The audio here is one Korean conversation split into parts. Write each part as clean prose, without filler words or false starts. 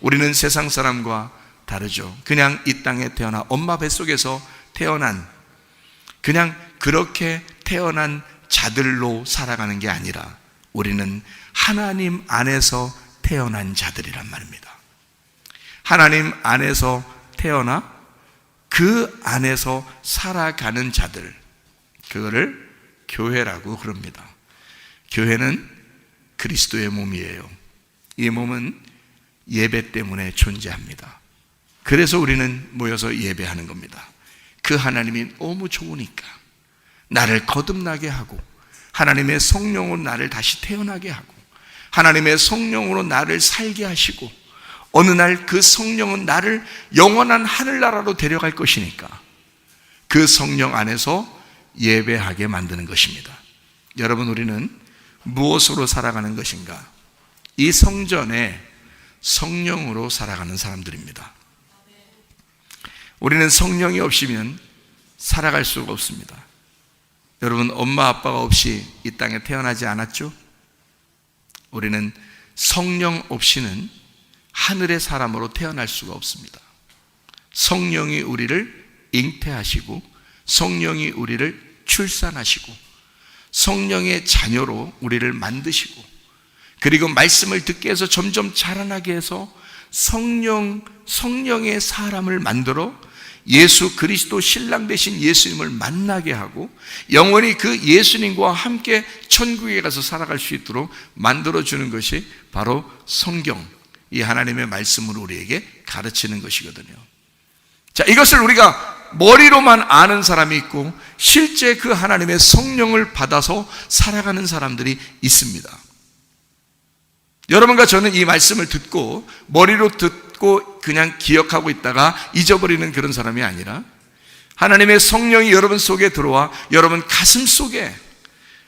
우리는 세상 사람과 다르죠. 그냥 이 땅에 태어나 엄마 뱃속에서 태어난, 그냥 그렇게 태어난 자들로 살아가는 게 아니라 우리는 하나님 안에서 태어난 자들이란 말입니다. 하나님 안에서 태어나 그 안에서 살아가는 자들, 그거를 교회라고 그럽니다. 교회는 그리스도의 몸이에요. 이 몸은 예배 때문에 존재합니다. 그래서 우리는 모여서 예배하는 겁니다. 그 하나님이 너무 좋으니까 나를 거듭나게 하고, 하나님의 성령으로 나를 다시 태어나게 하고, 하나님의 성령으로 나를 살게 하시고, 어느 날 그 성령은 나를 영원한 하늘나라로 데려갈 것이니까 그 성령 안에서 예배하게 만드는 것입니다. 여러분, 우리는 무엇으로 살아가는 것인가? 이 성전에 성령으로 살아가는 사람들입니다. 우리는 성령이 없이면 살아갈 수가 없습니다. 여러분, 엄마 아빠가 없이 이 땅에 태어나지 않았죠? 우리는 성령 없이는 하늘의 사람으로 태어날 수가 없습니다. 성령이 우리를 잉태하시고, 성령이 우리를 출산하시고, 성령의 자녀로 우리를 만드시고, 그리고 말씀을 듣게 해서 점점 자라나게 해서 성령의 사람을 만들어 예수 그리스도 신랑 되신 예수님을 만나게 하고, 영원히 그 예수님과 함께 천국에 가서 살아갈 수 있도록 만들어주는 것이 바로 성경, 이 하나님의 말씀으로 우리에게 가르치는 것이거든요. 자, 이것을 우리가 머리로만 아는 사람이 있고 실제 그 하나님의 성령을 받아서 살아가는 사람들이 있습니다. 여러분과 저는 이 말씀을 듣고 머리로 듣고 그냥 기억하고 있다가 잊어버리는 그런 사람이 아니라, 하나님의 성령이 여러분 속에 들어와 여러분 가슴 속에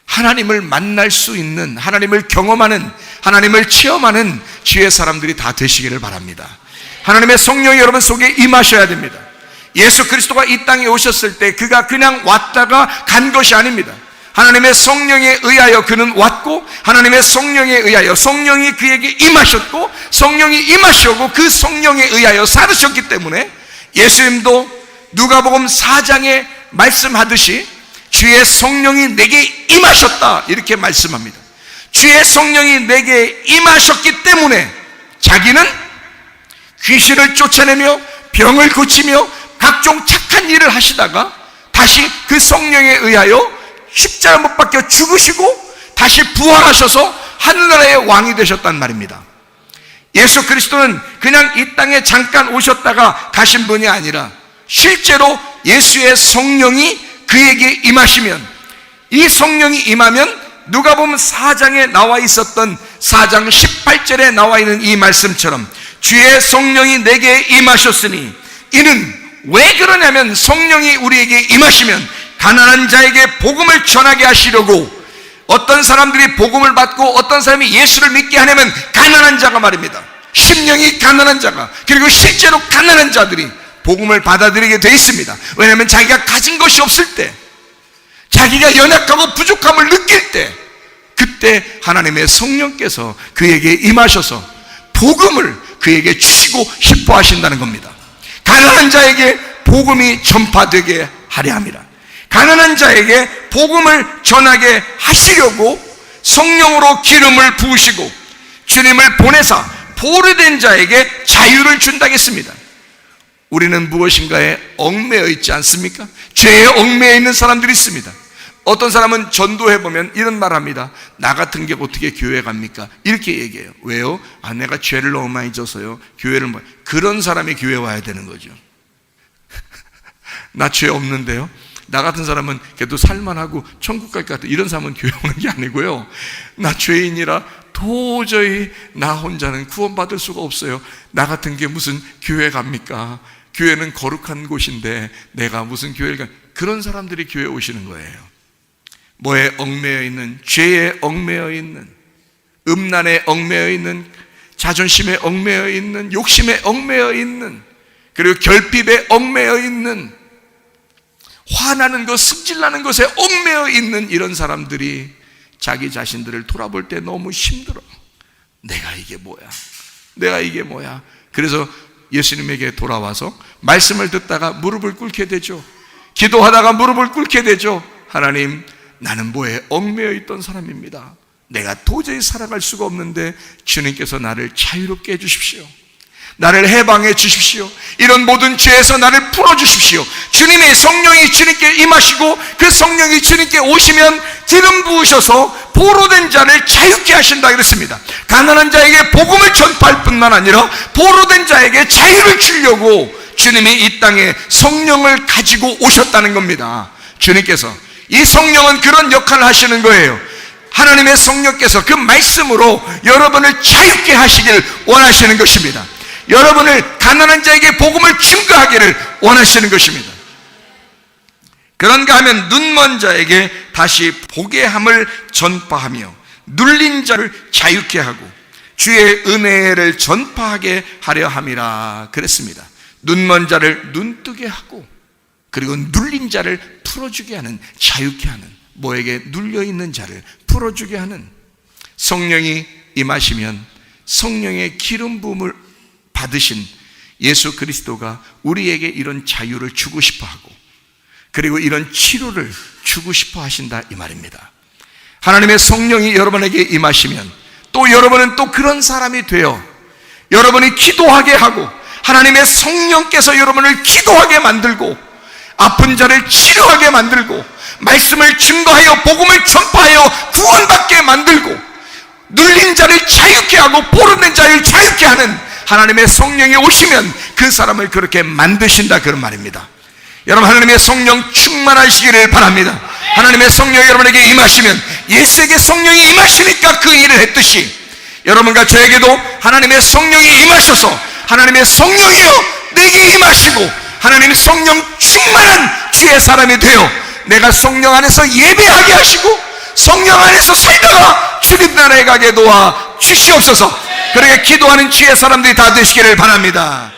하나님을 만날 수 있는, 하나님을 경험하는, 하나님을 체험하는 주의 사람들이 다 되시기를 바랍니다. 하나님의 성령이 여러분 속에 임하셔야 됩니다. 예수 그리스도가 이 땅에 오셨을 때 그가 그냥 왔다가 간 것이 아닙니다. 하나님의 성령에 의하여 그는 왔고, 하나님의 성령에 의하여 성령이 그에게 임하셨고, 성령이 임하시고 그 성령에 의하여 살으셨기 때문에 예수님도 누가복음 4장에 말씀하듯이 주의 성령이 내게 임하셨다 이렇게 말씀합니다. 주의 성령이 내게 임하셨기 때문에 자기는 귀신을 쫓아내며 병을 고치며 각종 착한 일을 하시다가 다시 그 성령에 의하여 십자가 못 박혀 죽으시고 다시 부활하셔서 하늘나라의 왕이 되셨단 말입니다. 예수 그리스도는 그냥 이 땅에 잠깐 오셨다가 가신 분이 아니라 실제로 예수의 성령이 그에게 임하시면, 이 성령이 임하면 누가복음 4장에 나와 있었던 4장 18절에 나와 있는 이 말씀처럼 주의 성령이 내게 임하셨으니, 이는 왜 그러냐면 성령이 우리에게 임하시면 가난한 자에게 복음을 전하게 하시려고. 어떤 사람들이 복음을 받고 어떤 사람이 예수를 믿게 하냐면 가난한 자가 말입니다. 심령이 가난한 자가, 그리고 실제로 가난한 자들이 복음을 받아들이게 되어 있습니다. 왜냐하면 자기가 가진 것이 없을 때, 자기가 연약하고 부족함을 느낄 때, 그때 하나님의 성령께서 그에게 임하셔서 복음을 그에게 주시고 싶어 하신다는 겁니다. 가난한 자에게 복음이 전파되게 하려 함이라. 가난한 자에게 복음을 전하게 하시려고 성령으로 기름을 부으시고 주님을 보내사 보류된 자에게 자유를 준다고 했습니다. 우리는 무엇인가에 얽매여 있지 않습니까? 죄에 얽매여 있는 사람들이 있습니다. 어떤 사람은 전도해보면 이런 말 합니다. 나 같은 게 어떻게 교회 갑니까? 이렇게 얘기해요. 왜요? 내가 죄를 너무 많이 져서요. 교회를 그런 사람이 교회 와야 되는 거죠. 나 죄 없는데요. 나 같은 사람은 그래도 살만하고 천국 갈 것 같아, 이런 사람은 교회 오는 게 아니고요. 나 죄인이라 도저히 나 혼자는 구원받을 수가 없어요. 나 같은 게 무슨 교회 갑니까? 교회는 거룩한 곳인데 내가 무슨 교회를 가? 그런 사람들이 교회 오시는 거예요. 뭐에 얽매여 있는, 죄에 얽매여 있는, 음란에 얽매여 있는, 자존심에 얽매여 있는, 욕심에 얽매여 있는, 그리고 결핍에 얽매여 있는, 화나는 것, 승질나는 것에 얽매여 있는 이런 사람들이 자기 자신들을 돌아볼 때 너무 힘들어. 내가 이게 뭐야? 내가 이게 뭐야? 그래서 예수님에게 돌아와서 말씀을 듣다가 무릎을 꿇게 되죠. 기도하다가 무릎을 꿇게 되죠. 하나님, 나는 뭐에 얽매여 있던 사람입니다. 내가 도저히 살아갈 수가 없는데 주님께서 나를 자유롭게 해주십시오. 나를 해방해 주십시오. 이런 모든 죄에서 나를 풀어주십시오. 주님의 성령이 주님께 임하시고 그 성령이 주님께 오시면 기름 부으셔서 포로된 자를 자유케 하신다 그랬습니다. 가난한 자에게 복음을 전파할 뿐만 아니라 포로된 자에게 자유를 주려고 주님이 이 땅에 성령을 가지고 오셨다는 겁니다. 주님께서 이 성령은 그런 역할을 하시는 거예요. 하나님의 성령께서 그 말씀으로 여러분을 자유케 하시길 원하시는 것입니다. 여러분을 가난한 자에게 복음을 증거하기를 원하시는 것입니다. 그런가 하면 눈먼 자에게 다시 보게 함을 전파하며 눌린 자를 자유케 하고 주의 은혜를 전파하게 하려 함이라 그랬습니다. 눈먼 자를 눈뜨게 하고 그리고 눌린 자를 풀어주게 하는, 자유케 하는, 뭐에게 눌려있는 자를 풀어주게 하는, 성령이 임하시면 성령의 기름 부음을 받으신 예수 그리스도가 우리에게 이런 자유를 주고 싶어 하고 그리고 이런 치료를 주고 싶어 하신다 이 말입니다. 하나님의 성령이 여러분에게 임하시면 또 여러분은 또 그런 사람이 되어 여러분이 기도하게 하고 하나님의 성령께서 여러분을 기도하게 만들고 아픈 자를 치료하게 만들고 말씀을 증거하여 복음을 전파하여 구원받게 만들고 눌린 자를 자유케 하고 포로된 자를 자유케 하는 하나님의 성령이 오시면 그 사람을 그렇게 만드신다 그런 말입니다. 여러분, 하나님의 성령 충만하시기를 바랍니다. 하나님의 성령이 여러분에게 임하시면 예수에게 성령이 임하시니까 그 일을 했듯이 여러분과 저에게도 하나님의 성령이 임하셔서 하나님의 성령이여 내게 임하시고 하나님의 성령 충만한 주의 사람이 되어 내가 성령 안에서 예배하게 하시고 성령 안에서 살다가 주님 나라에 가게 도와 주시옵소서. 그렇게 기도하는 주의 사람들이 다 되시기를 바랍니다.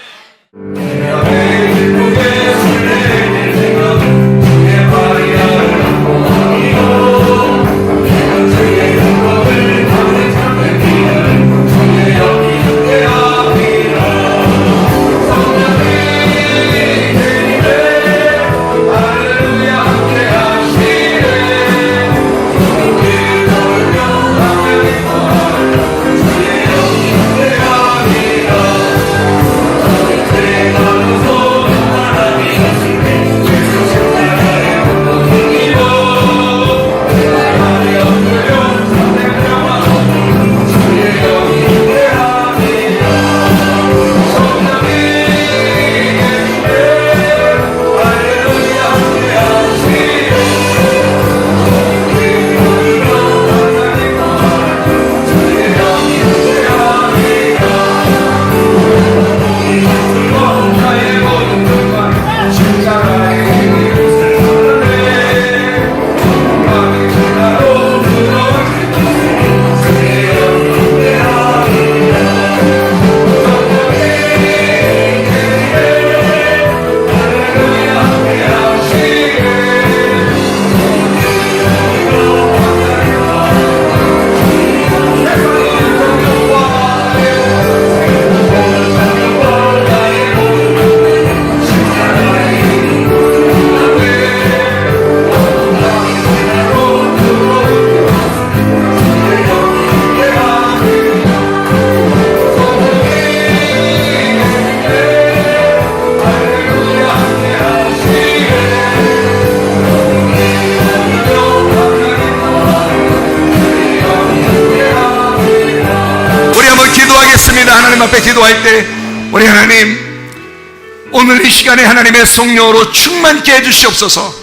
하나님 앞에 기도할 때 우리 하나님, 오늘 이 시간에 하나님의 성령으로 충만케 해주시옵소서.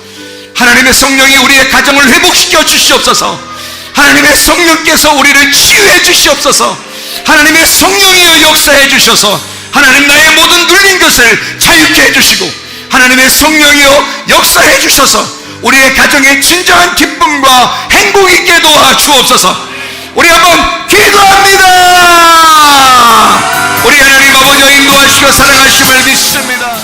하나님의 성령이 우리의 가정을 회복시켜 주시옵소서. 하나님의 성령께서 우리를 치유해 주시옵소서. 하나님의 성령이여 역사해 주셔서 하나님 나의 모든 눌린 것을 자유케 해주시고 하나님의 성령이여 역사해 주셔서 우리의 가정에 진정한 기쁨과 행복 있게 도와 주옵소서. 우리 한번 기도합니다. 우리 하나님 아버지와 인도하시고 사랑하심을 믿습니다.